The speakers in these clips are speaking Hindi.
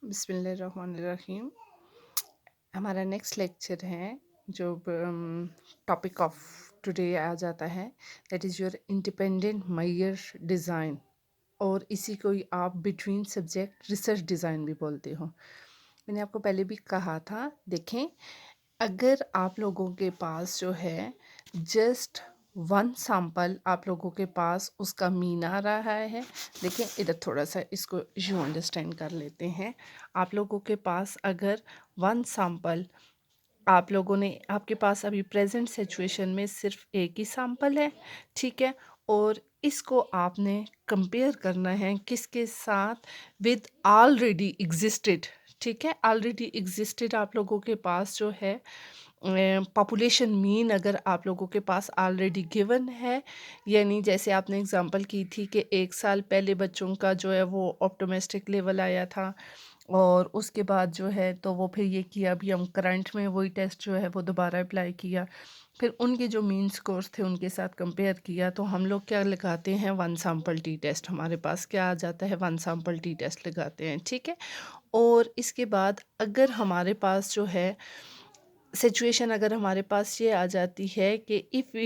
बिस्मिल्लाहिर्रहमानिर्रहीम। हमारा नेक्स्ट लेक्चर है जो टॉपिक ऑफ टुडे आ जाता है, that is your independent measures design, और इसी को ही आप बिटवीन सब्जेक्ट रिसर्च डिज़ाइन भी बोलते हो। मैंने आपको पहले भी कहा था, देखें, अगर आप लोगों के पास जो है जस्ट वन सैंपल आप लोगों के पास उसका मीन आ रहा है, देखिए इधर थोड़ा सा इसको यू अंडरस्टैंड कर लेते हैं। आप लोगों के पास अगर वन सैंपल आप लोगों ने आपके पास अभी प्रेजेंट सिचुएशन में सिर्फ एक ही सैंपल है, ठीक है, और इसको आपने कंपेयर करना है किसके साथ, विद ऑलरेडी एग्जिस्टेड, ठीक है, ऑलरेडी एग्जिस्टेड आप लोगों के पास जो है पॉपुलेशन मीन अगर आप लोगों के पास ऑलरेडी गिवन है, यानी जैसे आपने एग्जांपल की थी कि 1 साल पहले बच्चों का जो है वो ऑप्टोमेस्टिक लेवल आया था, और उसके बाद जो है तो वो फिर ये किया, अभी हम करंट में वही टेस्ट जो है वो दोबारा अप्लाई किया, फिर उनके जो मीन स्कोर्स थे उनके साथ कंपेयर किया, तो हम लोग क्या लगाते हैं, वन सैम्पल टी टेस्ट, हमारे पास क्या आ जाता है, वन सैम्पल टी टेस्ट लगाते हैं, ठीक है। और इसके बाद अगर हमारे पास जो है सिचुएशन अगर हमारे पास ये आ जाती है कि if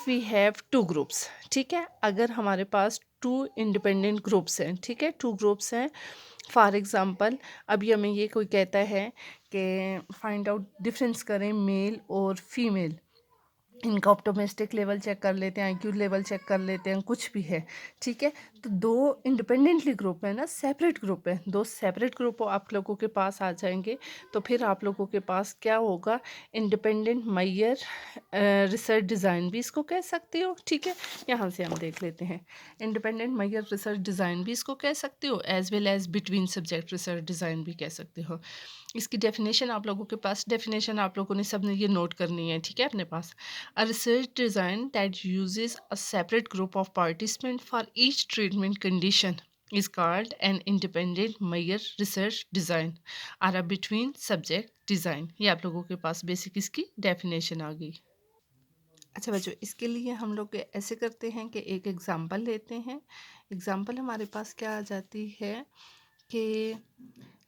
we have two groups, ठीक है, अगर हमारे पास टू इंडिपेंडेंट ग्रुप्स हैं, ठीक है, टू ग्रुप्स हैं, फॉर एग्ज़ाम्पल अभी हमें ये कोई कहता है कि फाइंड आउट डिफरेंस करें मेल और फीमेल, इनका ऑप्टोमेस्टिक लेवल चेक कर लेते हैं, आईक्यू लेवल चेक कर लेते हैं, कुछ भी है, ठीक है। तो दो इंडिपेंडेंटली ग्रुप है ना, सेपरेट ग्रुप है, दो सेपरेट ग्रुप आप लोगों के पास आ जाएंगे, तो फिर आप लोगों के पास क्या होगा, इंडिपेंडेंट मैयर रिसर्च डिज़ाइन भी इसको कह सकते हो, ठीक है। यहाँ से हम देख लेते हैं, इंडिपेंडेंट मैयर रिसर्च डिज़ाइन भी इसको कह सकते हो, as well as between subject research design भी कह सकते हो। इसकी डेफिनेशन आप लोगों के पास, डेफिनेशन आप लोगों ने सबने ये नोट करनी है, ठीक है, अपने पास। A research design that uses a separate group of participants for each treatment condition is called an independent measure research design or a between subject design। ये आप लोगों के पास बेसिक इसकी डेफिनेशन आ गई। अच्छा बच्चों, इसके लिए हम लोग ऐसे करते हैं कि एक एग्जांपल लेते हैं। एग्जांपल हमारे पास क्या आ जाती है कि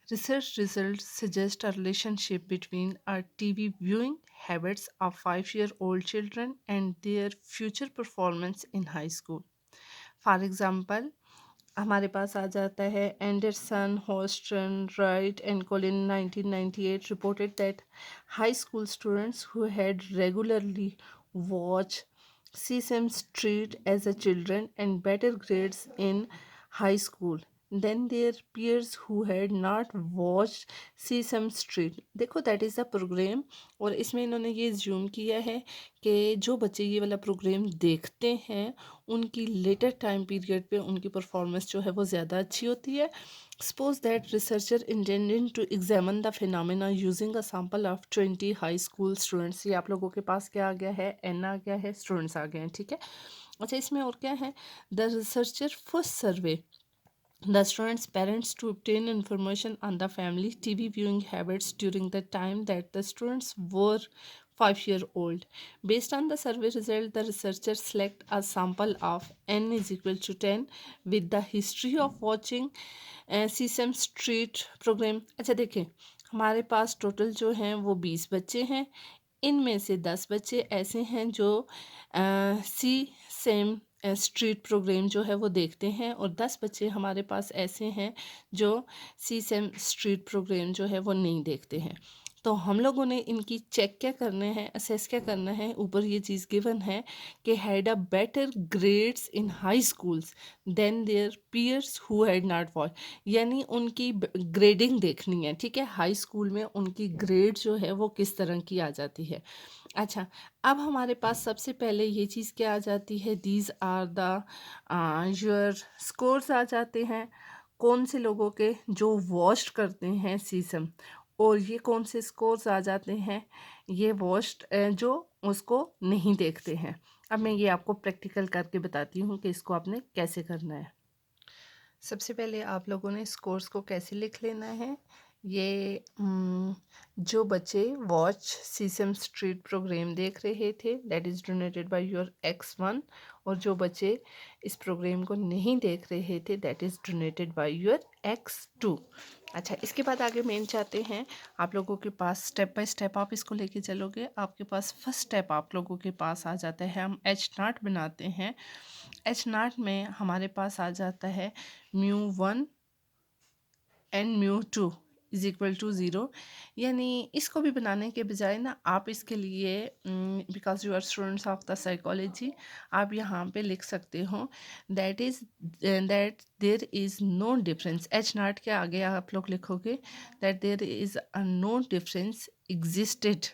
research results suggest a relationship between our TV viewing habits of 5-year-old children and their future performance in high school. For example, हमारे पास आ जाता है Anderson, Houston, right and Colin 1998 reported that high school students who had regularly watched Sesame Street as a children and better grades in high school than their peers who had not watched Sesame Street। देखो दैट इज़ द प्रोग्राम, और इसमें इन्होंने ये ज्यूम किया है कि जो बच्चे ये वाला प्रोग्राम देखते हैं उनकी लेटर टाइम पीरियड पे उनकी परफॉर्मेंस जो है वो ज़्यादा अच्छी होती है। Suppose that researcher intended to examine the phenomena using a sample of 20 high school students. ये आप लोगों के पास क्या आ गया है, एन आ गया है, स्टूडेंट्स आ गए हैं, ठीक है। अच्छा, इसमें और क्या है, the researcher first survey the students' parents to obtain information on the family TV viewing habits during the time that the students were 5-year-old. Based on the survey result, the researchers select a sample of n is equal to 10 with the history of watching Sesame Street program। अच्छा देखें, हमारे पास टोटल जो हैं वो 20 बच्चे हैं, इनमें से 10 बच्चे ऐसे हैं जो सी सेम स्ट्रीट प्रोग्राम जो है वो देखते हैं, और 10 बच्चे हमारे पास ऐसे हैं जो सी सेम स्ट्रीट प्रोग्राम जो है वो नहीं देखते हैं। तो हम लोगों ने इनकी चेक क्या करने हैं, असेस क्या करना है, ऊपर ये चीज़ गिवन है कि had a better grades in high schools than their peers who had not watch, यानी उनकी ग्रेडिंग देखनी है, ठीक है, हाई स्कूल में उनकी ग्रेड जो है वो किस तरह की आ जाती है। अच्छा, अब हमारे पास सबसे पहले ये चीज़ क्या आ जाती है, these are the your scores आ जाते हैं, कौन से लोगों के जो वॉश्ड करते हैं सीसम, और ये कौन से स्कोर्स आ जाते हैं, ये वॉश्ड जो उसको नहीं देखते हैं। अब मैं ये आपको प्रैक्टिकल करके बताती हूँ कि इसको आपने कैसे करना है। सबसे पहले आप लोगों ने स्कोर्स को कैसे लिख लेना है, ये जो बच्चे वॉच सीसम स्ट्रीट प्रोग्राम देख रहे थे, that is donated by your X1, और जो बच्चे इस प्रोग्राम को नहीं देख रहे थे, that is donated by your X2। अच्छा, इसके बाद आगे मेन चाहते हैं आप लोगों के पास स्टेप बाय स्टेप आप इसको लेके चलोगे। आपके पास फर्स्ट स्टेप आप लोगों के पास आ जाता है, हम एच नाट बनाते हैं। एच नाट में हमारे पास आ जाता है μ1 and μ2 is equal to zero. यानी इसको भी बनाने के बजाय ना आप इसके लिए, because you are students of the psychology, आप यहाँ पे लिख सकते हो that there is no difference. H naught के आगे आप लोग लिखोगे that there is a no difference existed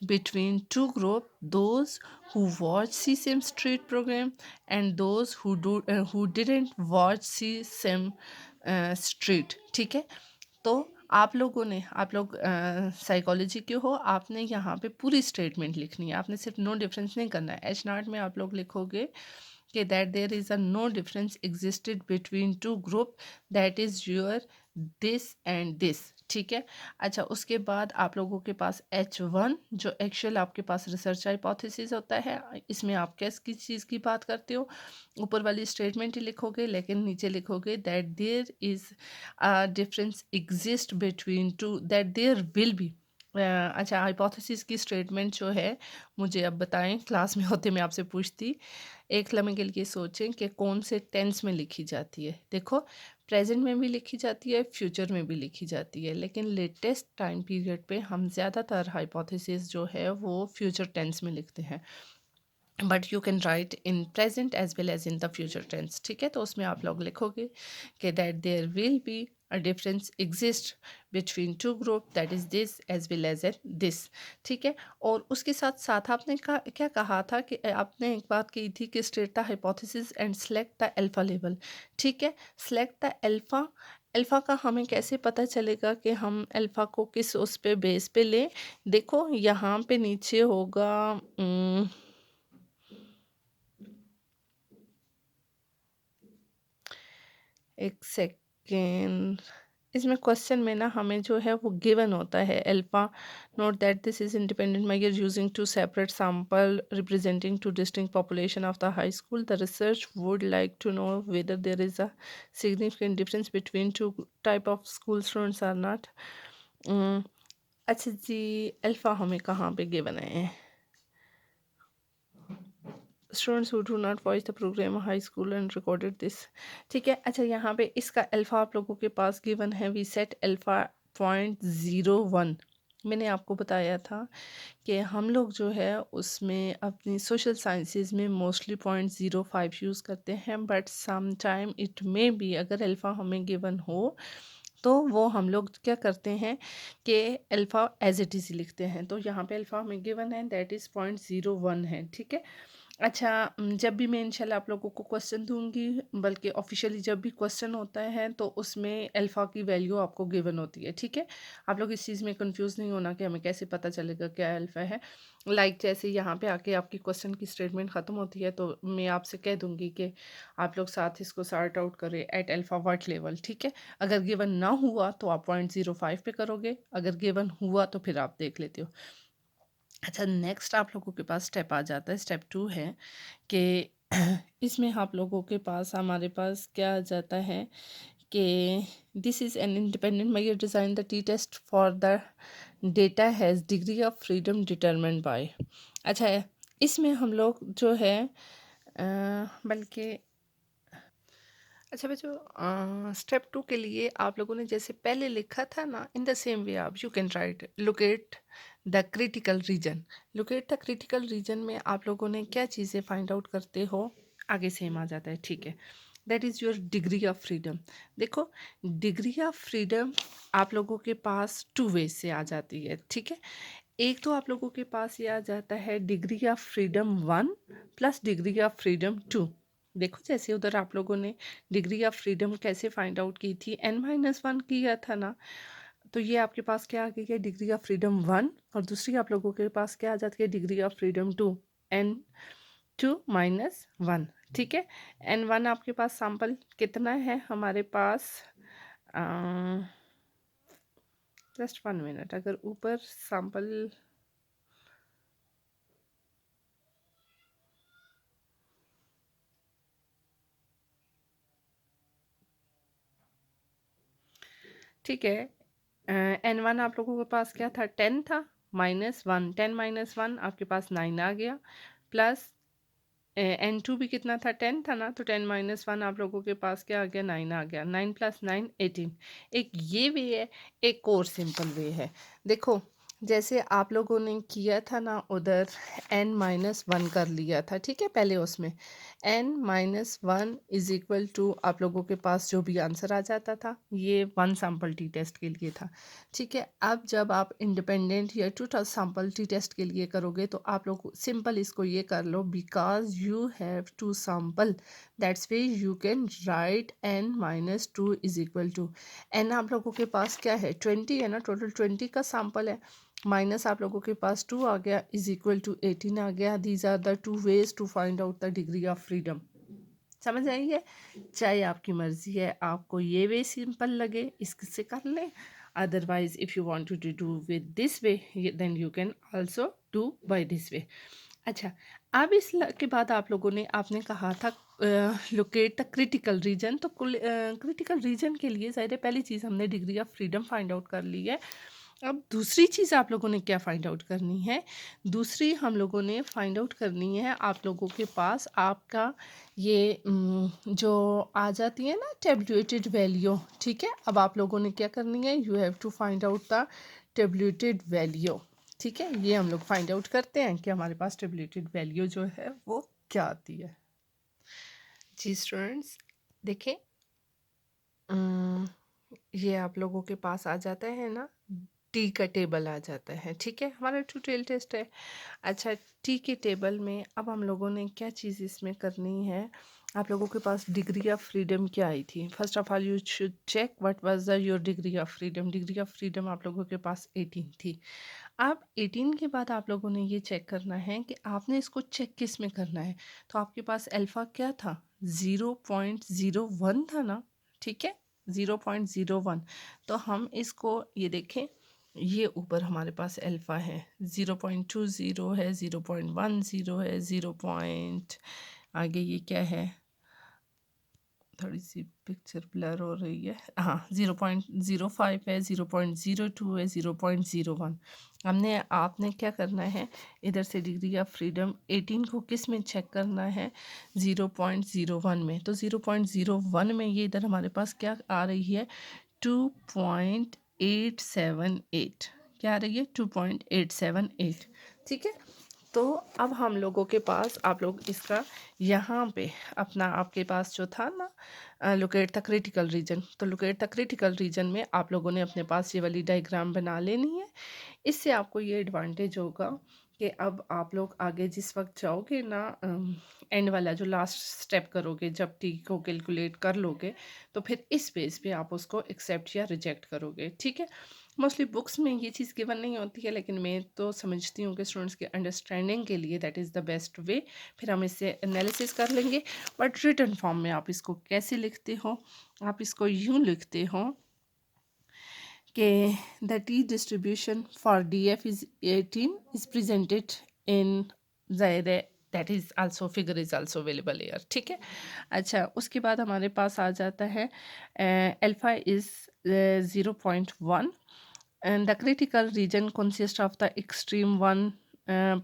between two group, those who watch CSAM street program and those who didn't watch CSAM street। ठीक है, तो आप लोग साइकोलॉजी के हो, आपने यहाँ पे पूरी स्टेटमेंट लिखनी है, आपने सिर्फ नो डिफरेंस नहीं करना है। एच नाट में आप लोग लिखोगे कि that there is a no difference existed between two group, that is your this and this. ठीक है, अच्छा, उसके बाद आप लोगों के पास H1 जो एक्चुअल आपके पास रिसर्च हाइपोथेसिस होता है, इसमें आप किस चीज़ की बात करते हो, ऊपर वाली स्टेटमेंट ही लिखोगे, लेकिन नीचे लिखोगे that there is a difference exist between two, that there will be. अच्छा, हाइपोथेसिस की स्टेटमेंट जो है मुझे अब बताएं, क्लास में होते मैं आपसे पूछती। एक लम्हे के लिए सोचें कि कौन से टेंस में लिखी जाती है। देखो, प्रेजेंट में भी लिखी जाती है, फ्यूचर में भी लिखी जाती है, लेकिन लेटेस्ट टाइम पीरियड पे हम ज़्यादातर हाइपोथेसिस जो है वो फ्यूचर टेंस में लिखते हैं, but you can write in present as well as in the future tense. ठीक है, तो उसमें आप लोग लिखोगे कि that there will be a difference exist between two group, that is this as well as an this. ठीक है, और उसके साथ साथ आपने क्या कहा था कि आपने एक बात कही थी कि state the hypothesis and select the alpha level. ठीक है, सेलेक्ट द अल्फा। अल्फ़ा का हमें कैसे पता चलेगा कि हम अल्फ़ा को किस उस पे बेस पे लें। देखो, यहाँ पे नीचे होगा एक सेकेंड, इसमें क्वेश्चन में ना हमें जो है वो गिवन होता है alpha. Note that this is independent measure using two separate sample representing two distinct population of the high school. The research would like to know whether there is a significant difference between two type of school students or not. अच्छा जी, अल्फा हमें कहाँ पे गिवन है? Students who do not watch the program high school and recorded this. ठीक है, अच्छा, यहाँ पे इसका अल्फ़ा आप लोगों के पास गिवन है, वी सेट अल्फ़ा 0.01। मैंने आपको बताया था कि हम लोग जो है उसमें अपनी सोशल साइंसेज में मोस्टली 0.05 यूज़ करते हैं, but some time it may be अगर अल्फ़ा हमें गिवन हो तो वो हम लोग क्या करते हैं कि अल्फ़ा एज इट इज़ लिखते हैं। तो यहाँ पे अल्फ़ा हमें गिवन है, दैट इज़ 0.01 है। ठीक है, अच्छा, जब भी मैं इंशाल्लाह आप लोगों को क्वेश्चन दूंगी, बल्कि ऑफिशियली जब भी क्वेश्चन होता है तो उसमें अल्फ़ा की वैल्यू आपको गिवन होती है। ठीक है, आप लोग इस चीज़ में कंफ्यूज नहीं होना कि हमें कैसे पता चलेगा क्या अल्फ़ा है। लाइक जैसे यहाँ पे आके आपकी क्वेश्चन की स्टेटमेंट ख़त्म होती है तो मैं आपसे कह दूंगी कि आप लोग साथ इसको सॉर्ट आउट करें एट अल्फ़ा व्हाट लेवल। ठीक है, अगर गिवन ना हुआ तो आप 0.05 पे करोगे, अगर गिवन हुआ तो फिर आप देख लेते हो। अच्छा, नेक्स्ट आप लोगों के पास स्टेप आ जाता है, स्टेप 2 है कि इसमें आप लोगों के पास हमारे पास क्या आ जाता है कि this is an independent measure design the T test for the data has degree of freedom determined by. अच्छा, इसमें हम लोग जो है बल्कि अच्छा बच्चों, स्टेप 2 के लिए आप लोगों ने जैसे पहले लिखा था ना, इन द सेम वे आप you can right locate the critical reason. Locate the critical reason में आप लोगों ने क्या चीज़ें फाइंड आउट करते हो, आगे सेम आ जाता है। ठीक है, that is your degree of freedom. देखो, डिग्री ऑफ फ्रीडम आप लोगों के पास 2 वेज से आ जाती है। ठीक है, एक तो आप लोगों के पास ये आ जाता है degree of freedom 1 plus degree of freedom 2। देखो, जैसे उधर आप लोगों ने डिग्री ऑफ फ्रीडम कैसे फाइंड आउट की थी, n-1 किया था ना, तो ये आपके पास क्या आ गई है, डिग्री ऑफ फ्रीडम 1, और दूसरी आप लोगों के पास क्या आ जाती है, डिग्री ऑफ फ्रीडम 2, n2-1। ठीक है, n1 आपके पास सैंपल कितना है हमारे पास, जस्ट 1 मिनट। अगर ऊपर सैम्पल ठीक है, N1 आप लोगों के पास क्या था, 10 था, -1, 10 - 1 आपके पास 9 आ गया, प्लस N2 भी कितना था, 10 था ना, तो 10 - 1 आप लोगों के पास क्या आ गया, 9 आ गया, 9 + 9 18। एक ये वे है, एक और सिंपल वे है। देखो जैसे आप लोगों ने किया था ना उधर N-1 कर लिया था, ठीक है, पहले उसमें N-1 इज इक्वल टू आप लोगों के पास जो भी आंसर आ जाता था, ये 1 सैम्पल टी टेस्ट के लिए था, ठीक है। अब जब आप इंडिपेंडेंट या 2 सैम्पल टी टेस्ट के लिए करोगे तो आप लोग सिंपल इसको ये कर लो, because you have 2 sample, that's way you can write N-2 is equal to N आप लोगों के पास क्या है, 20 है ना, टोटल 20 का सैम्पल है, माइनस आप लोगों के पास 2 आ गया, इज इक्वल टू 18 आ गया। These are the 2 ways to find out the degree of freedom. समझ आई है? चाहे आपकी मर्जी है, आपको ये वे सिंपल लगे इससे कर लें, otherwise if you want to do with this way then you can also do by this way. अच्छा, अब के बाद आप लोगों ने आपने कहा था लोकेट द क्रिटिकल रीजन, तो क्रिटिकल रीजन के लिए ज़ाहिर है पहली चीज़ हमने degree of freedom find out कर ली है। अब दूसरी चीज़ आप लोगों ने क्या फाइंड आउट करनी है, दूसरी हम लोगों ने फाइंड आउट करनी है आप लोगों के पास आपका ये जो आ जाती है ना टेबुलेटेड वैल्यू, ठीक है। अब आप लोगों ने क्या करनी है, you have to find out the tabulated value, ठीक है। ये हम लोग फाइंड आउट करते हैं कि हमारे पास टेबुलेटेड वैल्यू जो है वो क्या आती है। जी स्टूडेंट्स देखें, ये आप लोगों के पास आ जाता है ना, टी का टेबल आ जाता है, ठीक है, हमारा ट्यूटोरियल टेस्ट है। अच्छा, टी के टेबल में अब हम लोगों ने क्या चीज़ इसमें करनी है, आप लोगों के पास डिग्री ऑफ फ्रीडम क्या आई थी। First of all you should check what was the your degree of freedom. Degree of freedom आप लोगों के पास 18 थी। अब 18 के बाद आप लोगों ने ये चेक करना है कि आपने इसको चेक किस में करना है, तो आपके पास अल्फ़ा क्या था, 0.01 था ना, ठीक है, 0.01। तो हम इसको ये देखें, ये ऊपर हमारे पास अल्फ़ा है, 0.20 है, 0.10 है, 0 पॉइंट आगे ये क्या है, थोड़ी सी पिक्चर ब्लर हो रही है, हाँ 0.05 है, 0.02 है, 0.01। हमने आपने क्या करना है, इधर से डिग्री ऑफ फ्रीडम 18 को किस में चेक करना है, 0.01 में। तो 0.01 में ये इधर हमारे पास क्या आ रही है, 2.878। क्या आ रही है, 2.878, ठीक है। तो अब हम लोगों के पास आप लोग इसका यहाँ पे अपना आपके पास जो था ना लोकेट द क्रिटिकल रीजन, तो लोकेट द क्रिटिकल रीजन में आप लोगों ने अपने पास ये वाली डायग्राम बना लेनी है। इससे आपको ये एडवांटेज होगा कि अब आप लोग आगे जिस वक्त जाओगे ना एंड वाला जो लास्ट स्टेप करोगे, जब टी को कैलकुलेट कर लोगे, तो फिर इस बेस पे आप उसको एक्सेप्ट या रिजेक्ट करोगे, ठीक है। मोस्टली बुक्स में ये चीज़ गिवन नहीं होती है, लेकिन मैं तो समझती हूँ कि स्टूडेंट्स के अंडरस्टैंडिंग के लिए that is the best way. फिर हम इससे एनालिसिस कर लेंगे, बट रिटन फॉर्म में आप इसको कैसे लिखते हो, आप इसको यूँ लिखते हो कि the T distribution for D F is 18 is presented in ज़ाहिर that is also figure is also available here, ठीक है। अच्छा, उसके बाद हमारे पास आ जाता है alpha is 0.1 and the critical region consists of the extreme one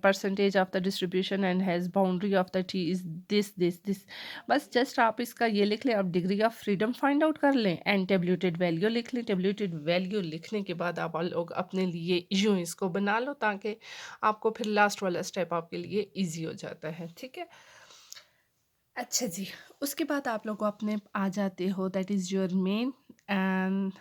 percentage of the distribution and has boundary of the t is this। बस जस्ट आप इसका ये लिख लें, आप degree of freedom find out कर लें एंड टेबुलेटेड वैल्यू लिख लें। टेबुलेटेड वैल्यू लिखने के बाद आप लोग अपने लिए यूँ इसको बना लो, ताकि आपको फिर लास्ट वाला स्टेप आपके लिए ईजी हो जाता है, ठीक है। अच्छा जी, उसके बाद आप लोग अपने आ जाते हो, that is your main and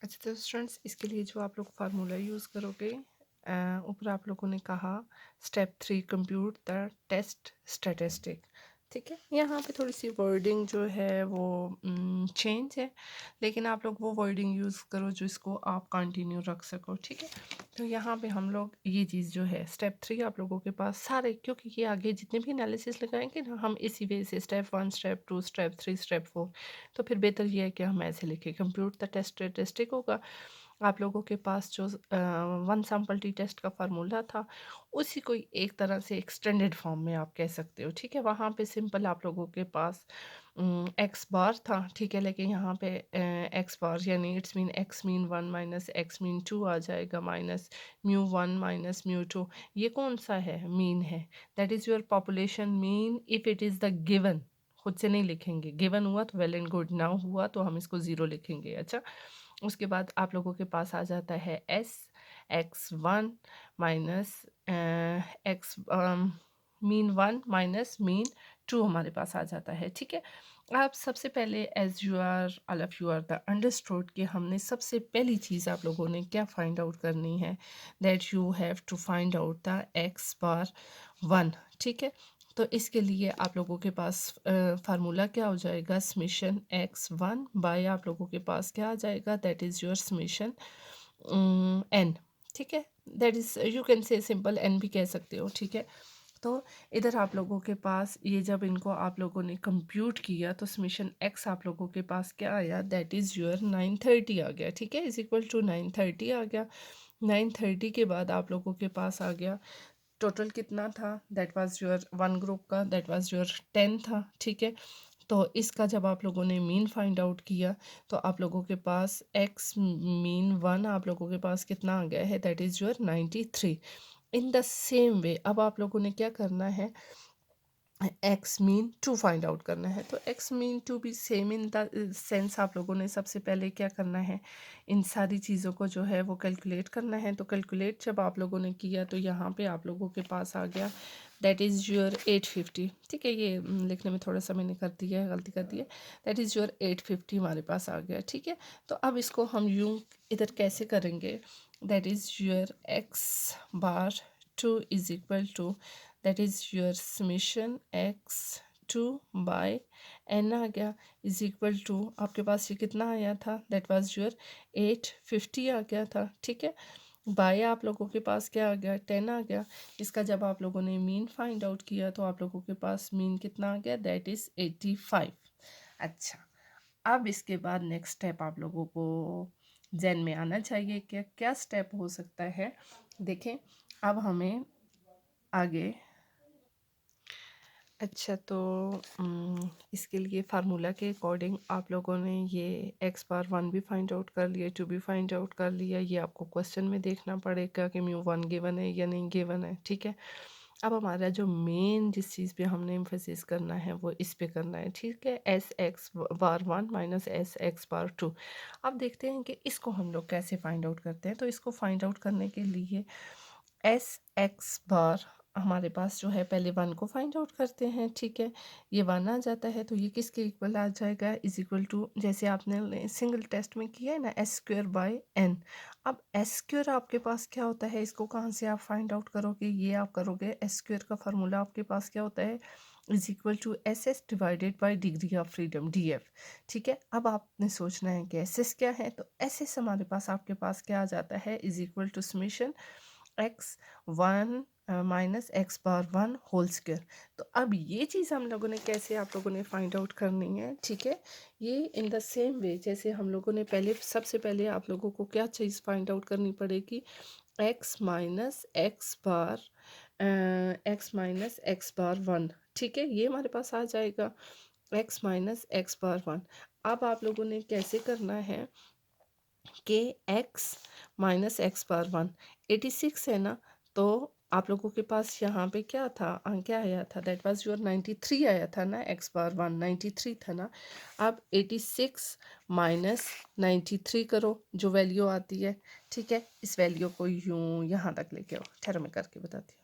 अच्छा। तो स्टूडेंट्स इसके लिए जो आप लोग फार्मूला यूज़ करोगे, ऊपर आप लोगों ने कहा step 3 compute the test statistic, ठीक है, यहाँ पे थोड़ी सी वर्डिंग जो है वो चेंज है, लेकिन आप लोग वो वर्डिंग यूज़ करो जिसको आप कंटिन्यू रख सको। ठीक है, तो यहाँ पे हम लोग ये चीज़ जो है स्टेप 3 आप लोगों के पास सारे, क्योंकि ये आगे जितने भी एनालिसिस लगाएंगे ना हम इसी वे से स्टेप 1 स्टेप 2 स्टेप 3 स्टेप 4, तो फिर बेहतर ये है कि हम ऐसे लिखें। कंप्यूट द टेस्ट स्टेटिस्टिक होगा, आप लोगों के पास जो वन सैम्पल टी टेस्ट का फार्मूला था उसी को एक तरह से एक्सटेंडेड फॉर्म में आप कह सकते हो। ठीक है, वहाँ पे सिंपल आप लोगों के पास एक्स बार था। ठीक है, लेकिन यहाँ पे एक्स बार यानी it's mean x mean 1 minus x mean 2 आ जाएगा, माइनस म्यू 1 माइनस म्यू 2। ये कौन सा है? मीन है। That is your population mean if it is the given. खुद से नहीं लिखेंगे, गिवन हुआ तो वेल एंड गुड, ना हुआ तो हम इसको ज़ीरो लिखेंगे। अच्छा, उसके बाद आप लोगों के पास आ जाता है S x 1 minus x mean 1 minus mean 2 हमारे पास आ जाता है। ठीक है, आप सबसे पहले as you are all of you are the understood कि हमने सबसे पहली चीज़ आप लोगों ने क्या फाइंड आउट करनी है, that you have to find out the X bar 1। ठीक है, तो इसके लिए आप लोगों के पास फार्मूला क्या हो जाएगा? समेशन एक्स 1 बाय आप लोगों के पास क्या आ जाएगा? That is your summation N. ठीक है, that is you can say simple N भी कह सकते हो। ठीक है, तो इधर आप लोगों के पास ये जब इनको आप लोगों ने कंप्यूट किया तो समेशन एक्स आप लोगों के पास क्या आया? दैट इज़ योर 930 आ गया। ठीक है, इज इक्वल टू 930 आ गया। 930 के बाद आप लोगों के पास आ गया टोटल कितना था? That was your one group का, दैट वाज योर 10 था। ठीक है, तो इसका जब आप लोगों ने मीन फाइंड आउट किया तो आप लोगों के पास एक्स मीन 1 आप लोगों के पास कितना आ गया है? That is your 93। In the same वे अब आप लोगों ने क्या करना है? एक्स मीन 2 फाइंड आउट करना है। तो एक्स मीन 2 भी सेम इन द सेंस आप लोगों ने सबसे पहले क्या करना है? इन सारी चीज़ों को जो है वो कैलकुलेट करना है। तो कैलकुलेट जब आप लोगों ने किया तो यहाँ पे आप लोगों के पास आ गया दैट इज़ योर 850। ठीक है, ये लिखने में थोड़ा सा मैंने कर दिया है, गलती कर दी है। दैट इज़ योर 850 हमारे पास आ गया। ठीक है, तो अब इसको हम यूँ इधर कैसे करेंगे? That is your X bar 2 is equal to that is your summation X 2 by N आ गया इज इक्वल टू आपके पास ये कितना आया था? दैट वाज योर 850 आ गया था। ठीक है, बाय आप लोगों के पास क्या आ गया? 10 आ गया। इसका जब आप लोगों ने मीन फाइंड आउट किया तो आप लोगों के पास मीन कितना आ गया? That is 85। अच्छा, अब इसके बाद नेक्स्ट स्टेप आप लोगों को जहन में आना चाहिए कि क्या स्टेप हो सकता है। देखें, अब हमें आगे अच्छा, तो इसके लिए फार्मूला के अकॉर्डिंग आप लोगों ने ये एक्स बार 1 भी फाइंड आउट कर लिया, 2 भी फाइंड आउट कर लिया। ये आपको क्वेश्चन में देखना पड़ेगा कि म्यू 1 गिवन है या नहीं गिवन है। ठीक है, अब हमारा जो मेन जिस चीज़ पे हमने एम्फेसिस करना है वो इस पे करना है। ठीक है, S x bar 1 minus S x bar 2। अब देखते हैं कि इसको हम लोग कैसे फाइंड आउट करते हैं। तो इसको फाइंड आउट करने के लिए एस एक्स बार हमारे पास जो है पहले 1 को फाइंड आउट करते हैं। ठीक है, ये 1 आ जाता है तो ये किसके इक्वल आ जाएगा? इज इक्वल टू जैसे आपने सिंगल टेस्ट में किया है ना, एस स्क्वेयर बाय एन। अब एस स्क्वेयर आपके पास क्या होता है? इसको कहाँ से आप फाइंड आउट करोगे? ये आप करोगे, एस स्क्वेयर का फार्मूला आपके पास क्या होता है? Is equal to S S divided by degree of freedom D F. ठीक है, अब आपने सोचना है कि एस एस क्या है। तो एस एस हमारे पास आपके पास क्या आ जाता है? Is equal to summation X 1 minus X bar 1 whole square. तो अब ये चीज़ हम लोगों ने कैसे आप लोगों ने फाइंड आउट करनी है? ठीक है, ये इन द सेम वे जैसे हम लोगों ने पहले सबसे पहले आप लोगों को क्या चीज़ फाइंड आउट करनी पड़ेगी? एक्स माइनस एक्स बार वन। ठीक है, ये हमारे पास आ जाएगा एक्स माइनस एक्स बार 1। अब आप लोगों ने कैसे करना है कि एक्स माइनस एक्स बार 1 86 है ना, तो आप लोगों के पास यहाँ पे क्या था? क्या आया था? दैट वाज योर 93 आया था ना, एक्स बार 1 93 था ना। अब 86 माइनस 93 करो जो वैल्यू आती है। ठीक है, इस वैल्यू को यूँ यहाँ तक लेके आओ। ठहरो मैं करके बताती हूँ।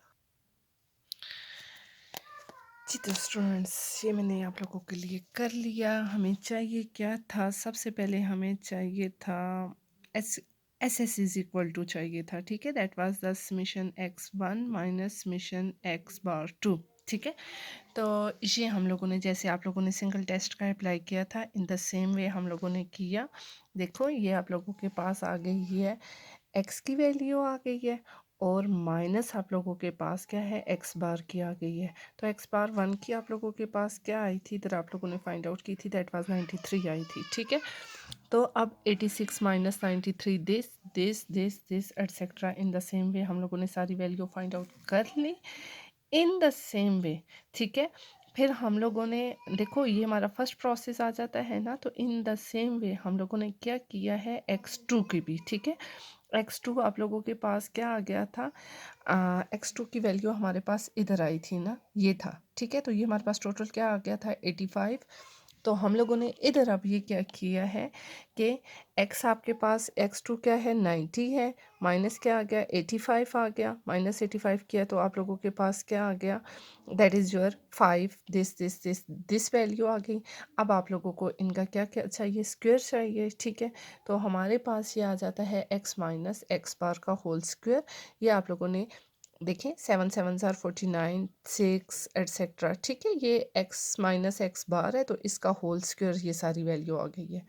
जी तो स्टूडेंट्स, ये मैंने आप लोगों के लिए कर लिया। हमें चाहिए क्या था? सबसे पहले हमें चाहिए था S S S is equal to चाहिए था। ठीक है, that was the summation X 1 minus summation X bar 2। ठीक है। तो ये हम लोगों ने, जैसे आप लोगों ने सिंगल टेस्ट का अप्लाई किया था, इन द सेम वे हम लोगों ने किया। देखो ये आप लोगों के पास आ गई है, एक्स की वैल्यू आ गई है, और माइनस आप लोगों के पास क्या है, एक्स बार की आ गई है। तो एक्स बार 1 की आप लोगों के पास क्या आई थी, इधर आप लोगों ने फाइंड आउट की थी, दैट वाज 93 आई थी। ठीक है। तो अब 86 minus 93, this etcetera, in the same वे हम लोगों ने सारी वैल्यू फाइंड आउट कर ली इन द सेम वे। ठीक है। फिर हम लोगों ने, देखो ये हमारा फर्स्ट प्रोसेस आ जाता है ना, तो इन द सेम वे हम लोगों ने क्या किया है, x2 की भी। ठीक है। x2 आप लोगों के पास क्या आ गया था, x2 की वैल्यू हमारे पास इधर आई थी ना, ये था। ठीक है। तो ये हमारे पास टोटल क्या आ गया था, 85। तो हम लोगों ने इधर अब ये क्या किया है कि x आपके पास, x2 क्या है, 90 है, माइनस क्या आ गया, 85 आ गया, माइनस 85 किया तो आप लोगों के पास क्या आ गया, that is your 5, this value आ गई। अब आप लोगों को इनका क्या क्या चाहिए, स्क्वायर चाहिए। ठीक है। तो हमारे पास ये आ जाता है x माइनस एक्स बार का होल स्क्वायर। ये आप लोगों ने देखें, 7 7 ज़ार 49, 6 एट्सेट्रा। ठीक है। ये x माइनस एक्स बार है, तो इसका होल स्क्वायर, ये सारी वैल्यू आ गई है।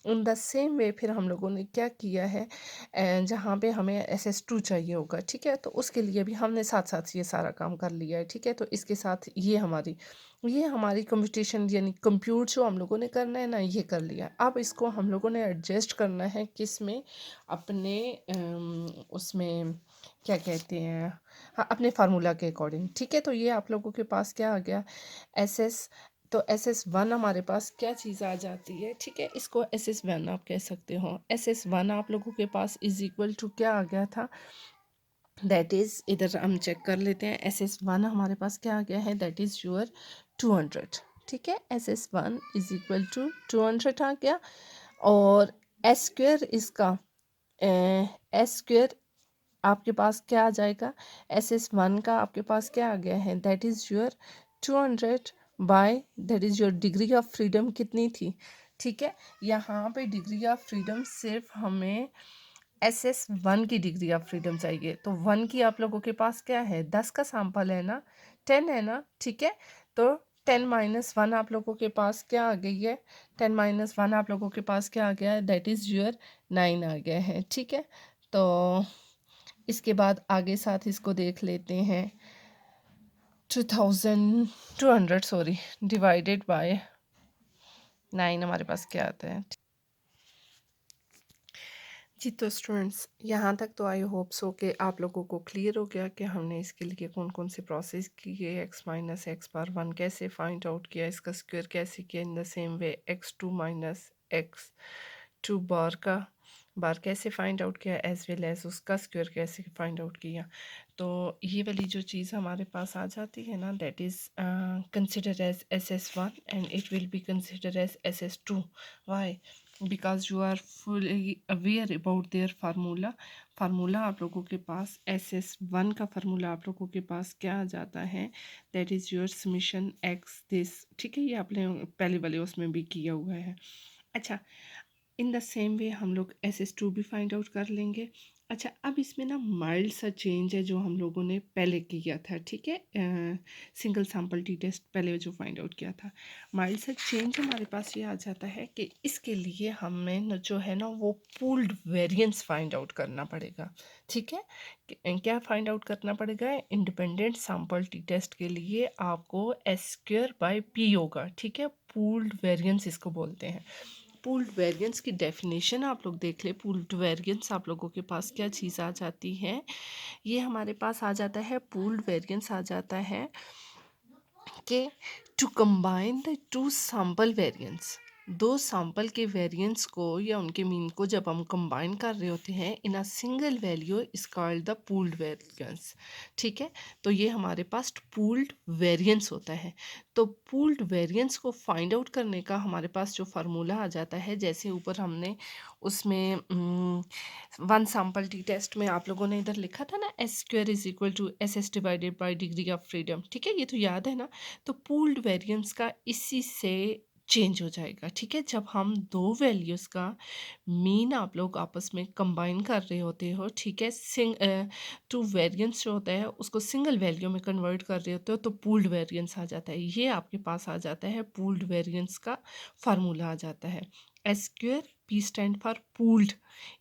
इन द सेम वे फिर हम लोगों ने क्या किया है, जहाँ पे हमें SS2 चाहिए होगा। ठीक है। तो उसके लिए भी हमने साथ साथ ये सारा काम कर लिया है। ठीक है। तो इसके साथ ये हमारी कंप्यूटेशन यानी कंप्यूट जो हम लोगों ने करना है ना, ये कर लिया। अब इसको हम लोगों ने एडजस्ट करना है किस में, अपने उसमें क्या कहते हैं, हाँ, अपने फार्मूला के अकॉर्डिंग। ठीक है। तो ये आप लोगों के पास क्या आ गया, SS। तो SS1 हमारे पास क्या चीज़ आ जाती है, ठीक है, इसको SS1 आप कह सकते हो। SS1 आप लोगों के पास इज इक्वल टू क्या आ गया था, दैट इज़, इधर हम चेक कर लेते हैं, SS1 हमारे पास क्या आ गया है, दैट इज़ योर 200। ठीक है। SS1 इज इक्वल टू 200 आ गया। और एस स्क्वेयर इसका, एस स्क्वेयर आपके पास क्या आ जाएगा, SS1 का आपके पास क्या आ गया है, that is your 200 by, that is your degree of freedom कितनी थी। ठीक है। यहाँ पे डिग्री ऑफ फ्रीडम सिर्फ हमें SS1 की डिग्री ऑफ फ्रीडम चाहिए। तो 1 की आप लोगों के पास क्या है, 10 का सैंपल है ना, 10 है ना। ठीक है। तो 10 माइनस 1 आप लोगों के पास क्या आ गई है, 10 माइनस 1 आप लोगों के पास क्या आ गया है, दैट इज़ योर 9 आ गया है। ठीक है। तो इसके बाद आगे साथ इसको देख लेते हैं, 2200 सॉरी, डिवाइडेड बाय 9 हमारे पास क्या आता है। जी तो स्टूडेंट्स, यहाँ तक तो आई होप सो कि आप लोगों को क्लियर हो गया कि हमने इसके लिए कौन कौन से प्रोसेस किए, x माइनस एक्स बार 1 कैसे फाइंड आउट किया, इसका स्क्वायर कैसे किया, इन the same way x2 minus x 2 बार कैसे फाइंड आउट किया, एज वेल एज उसका स्क्वायर कैसे फाइंड आउट किया। तो ये वाली जो चीज़ हमारे पास आ जाती है ना, that is consider as SS1 and it will be consider as SS2। Why, because you are fully aware about their formula आप लोगों के पास, SS1 का फार्मूला आप लोगों के पास क्या आ जाता है, that is your summation x this. ठीक है। ये आपने पहले वाले उसमें भी किया हुआ है। अच्छा, इन द सेम वे हम लोग SS2 भी फाइंड आउट कर लेंगे। अच्छा, अब इसमें ना माइल्ड सा चेंज है जो हम लोगों ने पहले किया था। ठीक है। सिंगल सैम्पल टी टेस्ट पहले जो फाइंड आउट किया था, माइल्ड सा चेंज हमारे पास ये आ जाता है कि इसके लिए हमें न जो है ना, वो पूल्ड वेरिएंस फाइंड आउट करना पड़ेगा। ठीक है। क्या फाइंड आउट करना पड़ेगा, इंडिपेंडेंट सैम्पल टी टेस्ट के लिए आपको S स्क्वायर बाय P होगा। ठीक है। पूल्ड वेरिएंस इसको बोलते हैं। पूल्ड वेरिएंस की डेफिनेशन आप लोग देख ले। पूल्ड वेरिएंस आप लोगों के पास क्या चीज़ आ जाती है, ये हमारे पास आ जाता है, पूल्ड वेरिएंस आ जाता है कि to combine the two sample variance, दो सैम्पल के वेरिएंस को या उनके मीन को जब हम कंबाइन कर रहे होते हैं in a single value is called the pooled variance. ठीक है। तो ये हमारे पास पूल्ड वेरिएंस होता है। तो पूल्ड वेरिएंस को फाइंड आउट करने का हमारे पास जो फार्मूला आ जाता है, जैसे ऊपर हमने उसमें 1 सैम्पल टी टेस्ट में आप लोगों ने इधर लिखा था ना, S square is equal to SS divided by degree of freedom. ठीक है। ये तो याद है ना। तो पूल्ड वेरिएंस का इसी से चेंज हो जाएगा। ठीक है, जब हम दो वैल्यूज़ का मीन आप लोग आपस में कंबाइन कर रहे होते हो, ठीक है, टू वेरिएंस जो होता है उसको सिंगल वैल्यू में कन्वर्ट कर रहे होते हो तो पूल्ड वेरिएंस आ जाता है। ये आपके पास आ जाता है, पूल्ड वेरिएंस का फार्मूला आ जाता है। S square P stand for pooled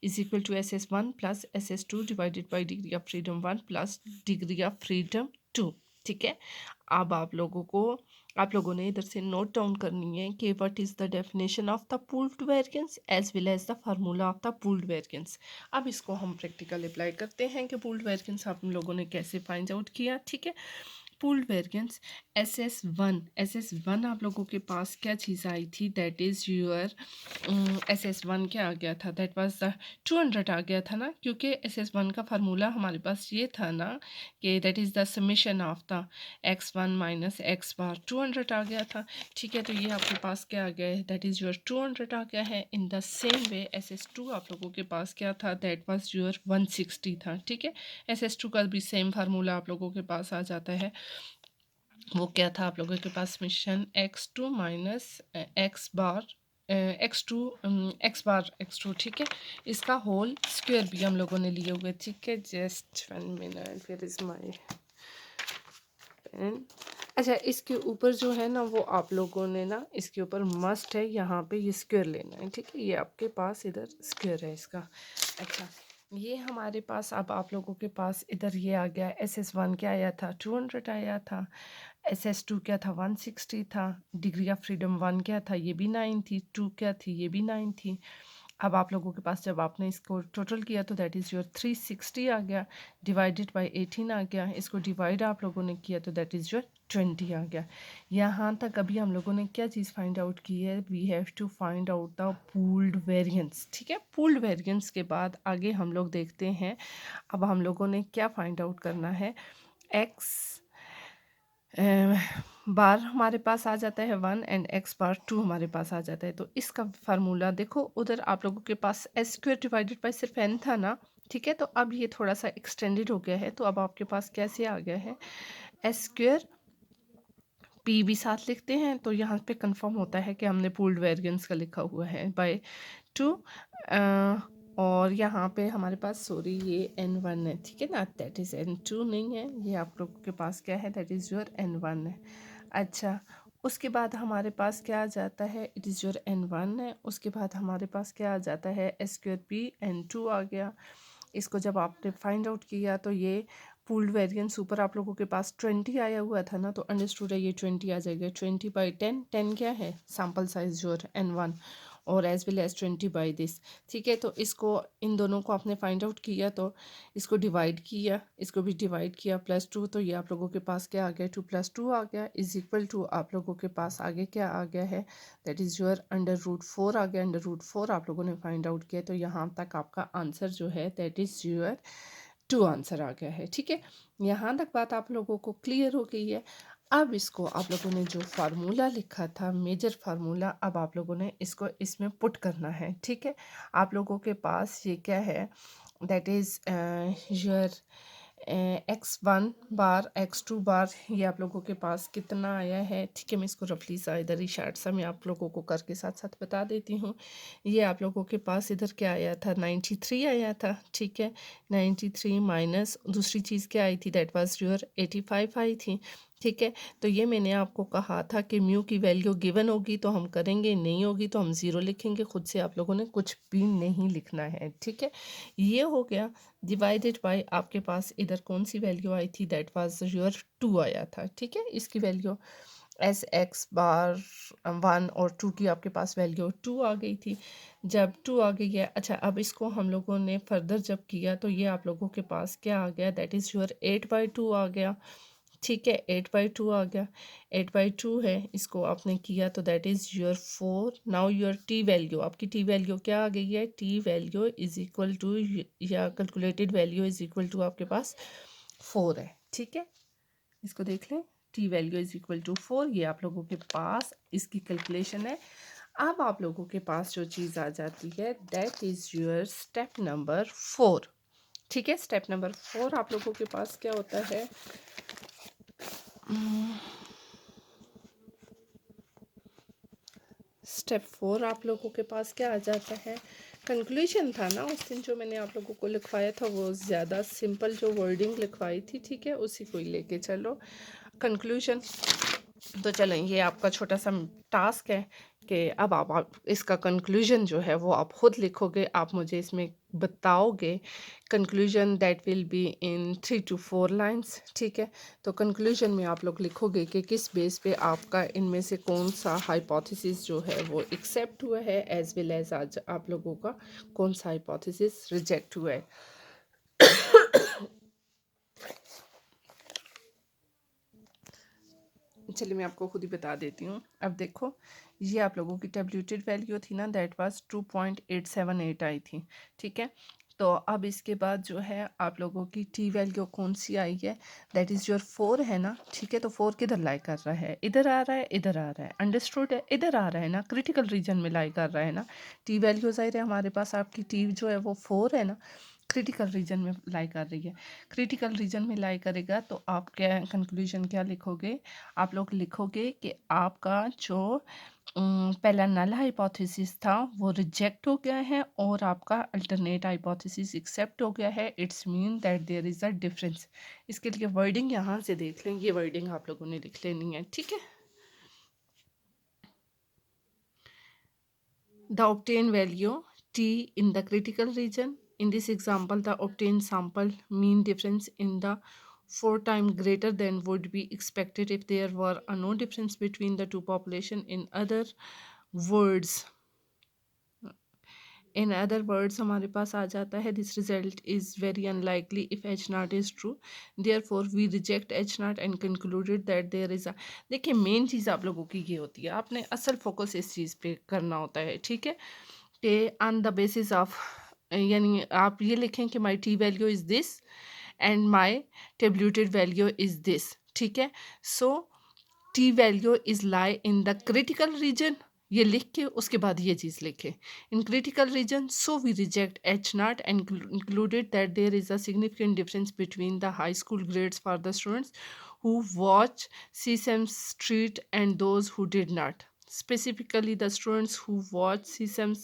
is equal to S S one plus S S two divided by degree of freedom one plus degree of freedom two. ठीक है, अब आप लोगों ने इधर से नोट डाउन करनी है कि what is the definition of the pooled variance as well as the formula of the pooled variance. अब इसको हम प्रैक्टिकल अप्लाई करते हैं कि पूल्ड वेरिएंस आप लोगों ने कैसे फाइंड आउट किया। ठीक है, pooled variance S S one आप लोगों के पास क्या चीज़ आई थी, that is your S S one क्या आ गया था, दैट वाज द 200 आ गया था ना, क्योंकि एस एस वन का फार्मूला हमारे पास ये था ना कि that is the summation of the x1 minus X bar 200 आ गया था। ठीक है, तो ये आपके पास क्या आ गया है, दैट इज़ योर 200 आ गया है। In the same way S S two आप लोगों के पास क्या था, दैट वाज योर 160 था। ठीक है, एस एस टू का भी सेम फार्मूला आप लोगों के पास आ जाता है। वो क्या था आप लोगों के पास, summation x2 minus X bar X two. ठीक है, इसका होल स्क्वायर भी हम लोगों ने लिए हुए। ठीक है, जस्ट 1 मिनट, फिर इज माई पेन। अच्छा, इसके ऊपर जो है ना वो आप लोगों ने ना इसके ऊपर मस्ट है यहाँ पे ये स्क्वायर लेना है। ठीक है, ये आपके पास इधर स्क्वायर है इसका। अच्छा, ये हमारे पास अब आप लोगों के पास इधर ये आ गया, एस एस वन क्या आया था, 200 आया था। एस एस टू क्या था, 160 था। डिग्री ऑफ फ्रीडम वन क्या था, ये भी 9 थी। टू क्या थी, ये भी 9 थी। अब आप लोगों के पास जब आपने इसको टोटल किया तो दैट इज़ योर 360 आ गया, डिवाइडेड बाय 18 आ गया। इसको डिवाइड आप लोगों ने किया तो दैट इज़ योर 20 आ गया। यहाँ तक अभी हम लोगों ने क्या चीज़ फाइंड आउट की है, we have to find out the pooled variance. ठीक है, पूल्ड वेरिएंस के बाद आगे हम लोग देखते हैं। अब हम लोगों ने क्या फाइंड आउट करना है, एक्स बार हमारे पास आ जाता है 1 एंड एक्स बार 2 हमारे पास आ जाता है। तो इसका फार्मूला देखो, उधर आप लोगों के पास एस स्क्वेयर डिवाइडेड बाई सिर्फ एन था ना। ठीक है, तो अब ये थोड़ा सा एक्सटेंडेड हो गया है, तो अब आपके पास कैसे आ गया है, एस स्क्वेयर पी भी साथ लिखते हैं तो यहाँ पे कंफर्म होता है कि हमने पूल्ड वेरिएंस का लिखा हुआ है बाय 2। और यहाँ पे हमारे पास सॉरी ये n1 है। ठीक है ना, दैट इज़ n2 नहीं है, ये आप लोगों के पास क्या है, दैट इज़ योर n1 है। अच्छा, उसके बाद हमारे पास क्या आ जाता है, इट इज़ योर n1 है। उसके बाद हमारे पास क्या आ जाता है, एस स्क्वेयर पी n2 आ गया। इसको जब आपने फाइंड आउट किया तो ये पूल्ड वेरिएंस ऊपर आप लोगों के पास 20 आया हुआ था ना, तो अंडरस्टूड है ये 20 आ जाएगा। 20/10, 10 क्या है, सैम्पल साइज जो n1, और एज वेल एज 20/दिस। ठीक है, तो इसको इन दोनों को आपने फाइंड आउट किया तो इसको डिवाइड किया, इसको भी डिवाइड किया, +2, तो ये आप लोगों के पास क्या आ गया, 2 + 2 आ गया, इज इक्वल टू आप लोगों के पास आगे क्या आ गया है, दैट इज़ योर √4 आ गया। √4 आप लोगों ने फाइंड आउट किया, तो यहाँ तक आपका आंसर जो है दैट इज़ योर 2 आंसर आ गया है। ठीक है, यहाँ तक बात आप लोगों को क्लियर हो गई है। अब इसको आप लोगों ने जो फार्मूला लिखा था, मेजर फार्मूला, अब आप लोगों ने इसको इसमें पुट करना है। ठीक है, आप लोगों के पास ये क्या है, that is your x1 bar x2 बार, ये आप लोगों के पास कितना आया है। ठीक है, मैं इसको रफली सा इधर ही शार्ट सा मैं आप लोगों को करके साथ साथ बता देती हूँ। ये आप लोगों के पास इधर क्या आया था, 93 आया था। ठीक है, 93 माइनस दूसरी चीज़ क्या आई थी, दैट वाज योर 85 आई थी। ठीक है, तो ये मैंने आपको कहा था कि म्यू की वैल्यू गिवन होगी तो हम करेंगे, नहीं होगी तो हम ज़ीरो लिखेंगे। खुद से आप लोगों ने कुछ भी नहीं लिखना है। ठीक है, ये हो गया। डिवाइडेड बाय आपके पास इधर कौन सी वैल्यू आई थी, दैट वाज योर 2 आया था। ठीक है, इसकी वैल्यू एस एक्स बार 1 और 2 की आपके पास वैल्यू 2 आ गई थी। जब 2 आ गई है, अच्छा अब इसको हम लोगों ने फर्दर जब किया तो ये आप लोगों के पास क्या आ गया, दैट इज़ योर 8/2 आ गया। ठीक है, 8/2 आ गया। 8/2 है, इसको आपने किया तो that is your 4। Now your T value, आपकी टी वैल्यू क्या आ गई है, T value is equal to, या calculated value is equal to आपके पास 4 है। ठीक है, इसको देख लें, T value is equal to 4, ये आप लोगों के पास इसकी कैलकुलेशन है। अब आप लोगों के पास जो चीज़ आ जाती है that is your step number 4। ठीक है, स्टेप नंबर 4 आप लोगों के पास क्या होता है, स्टेप 4 आप लोगों के पास क्या आ जाता है, कंक्लूजन था ना उस दिन जो मैंने आप लोगों को लिखवाया था, वो ज़्यादा सिंपल जो वर्डिंग लिखवाई थी, ठीक है, उसी को ही लेके चलो कंक्लूजन। तो चलें, ये आपका छोटा सा टास्क है कि अब आप इसका कंक्लूजन जो है वो आप खुद लिखोगे, आप मुझे इसमें बताओगे। Conclusion that will be in 3 to 4 lines, ठीक है। तो कंक्लूजन में आप लोग लिखोगे कि किस बेस पे आपका इनमें से कौन सा हाइपोथेसिस जो है वो एक्सेप्ट हुआ है, एज वेल एज आज आप लोगों का कौन सा हाइपोथेसिस रिजेक्ट हुआ है। चलिए मैं आपको खुद ही बता देती हूँ। अब देखो, ये आप लोगों की टेब्यूटेड वैल्यू थी ना, दैट वाज 2.878 आई थी, ठीक है। तो अब इसके बाद जो है आप लोगों की टी वैल्यू कौन सी आई है, दैट इज़ योर 4 है ना, ठीक है। तो 4 किधर लाई कर रहा है, इधर आ रहा है, इधर आ रहा है, अंडरस्टूड है, इधर आ रहा है ना, क्रिटिकल रीजन में लाई कर रहा है ना। टी वैल्यू ज़ाहिर है हमारे पास आपकी टी जो है वो 4 है ना, क्रिटिकल रीजन में लाई कर रही है। क्रिटिकल रीजन में लाई करेगा तो आप क्या कंक्लूजन क्या लिखोगे, आप लोग लिखोगे कि आपका जो पहला नल हाइपोथेसिस था वो रिजेक्ट हो गया है और आपका अल्टरनेट हाइपोथेसिस एक्सेप्ट हो गया है। It's mean that there is a difference. इसके लिए वर्डिंग यहाँ से देख लें, ये वर्डिंग आप लोगों ने लिख लेनी है, ठीक है। The obtained value t in the critical region. In this example, the obtained sample mean difference in the 4 times greater than would be expected if there were a no difference between the two population. Words in other words हमारे पास आ जाता है this result is very unlikely if h naught is true, therefore we reject h naught and concluded that there is a। देखिए मेन चीज़ आप लोगों की ये होती है, आपने असल फोकस इस चीज़ पे करना होता है, ठीक है। कि ऑन द बेसिस ऑफ, यानी आप ये लिखें कि my T value is this and my tabulated value is this, ठीक है। So T value is lie in the critical region, ये लिख के उसके बाद ये चीज़ लिखे, in critical region so we reject H naught and included that there is a significant difference between the high school grades for the students who watch Sesame Street and those who did not. Specifically, the students who watched Sesame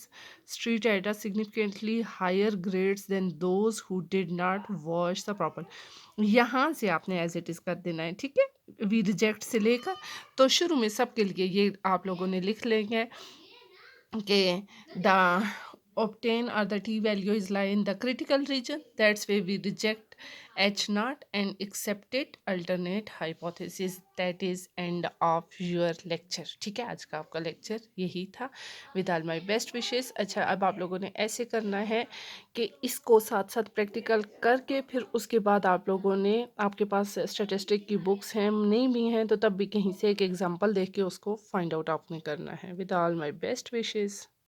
Street had a significantly higher grades than those who did not watch the proper। यहाँ से आपने एज इट इज़ कर देना है, ठीक है। वी रिजेक्ट से लेकर तो शुरू में सबके लिए ये आप लोगों ने लिख लेंगे कि the obtain or the t value is lie in the critical region, that's why we reject h naught and accepted alternate hypothesis। that is end of your lecture, ठीक है। आज का आपका लेक्चर यही था, with all my best wishes. अच्छा, अब आप लोगों ने ऐसे करना है कि इसको साथ साथ प्रैक्टिकल करके फिर उसके बाद आप लोगों ने, आपके पास स्टेटिस्टिक की बुक्स हैं नहीं भी हैं तो तब भी कहीं से एक एग्जांपल देख के उसको फाइंड आउट आपने करना है, with all my best wishes.